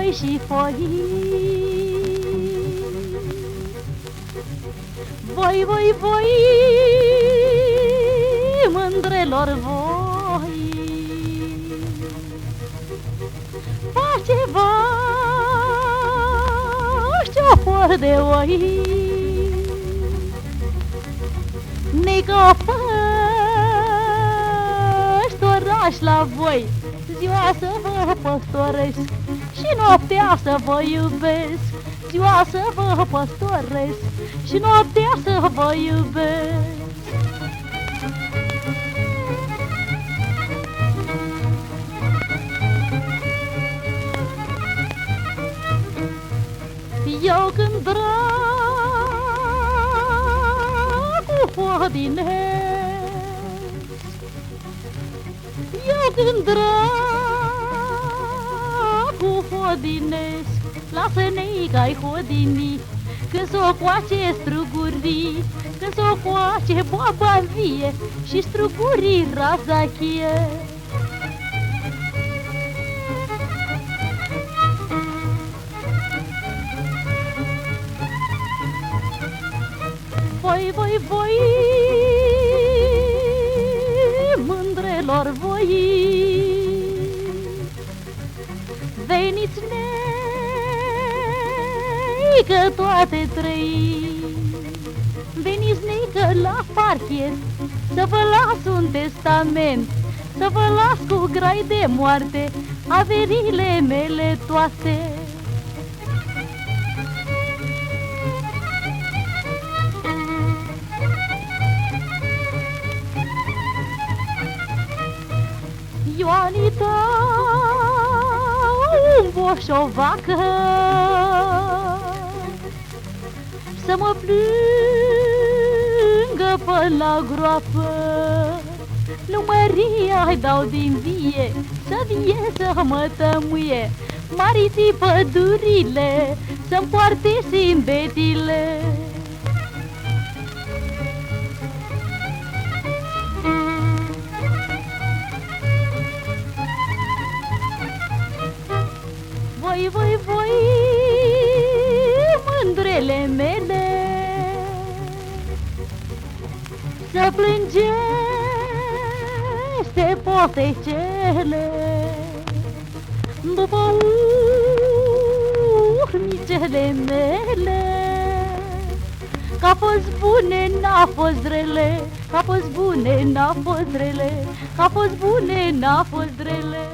foi și foi. Voi, mândrelor voi, faceți-vă știopor de oi, Nică păstoraș la voi, ziua să vă păstoresc și noaptea să vă iubesc. Ziua să vă păstoresc și noaptea să vă iubesc. Eu când dracu hodinesc, eu când dracu hodinesc, lasă-ne că-i hodini, când s-o coace strugurii, când s-o coace boaba vie și strugurii razachie. Voi, mândrelor voi, veniți-ne că toate trei, veniți-ne la parchet, să vă las un testament, să vă las cu grai de moarte averile mele toate. Ioanita, un boșovacă, să mă plângă până la groapă. Lui Maria-i dau din vie, să vie să mă tămuie, mariții pădurile, să-mi poarte simbetile. Voi, mândrele mele, să plângeți de potecele, după urmicele mele, că-a fost bune, n-a fost rele, că-a fost bune, n-a fost rele, că-a fost bune, n-a fost rele.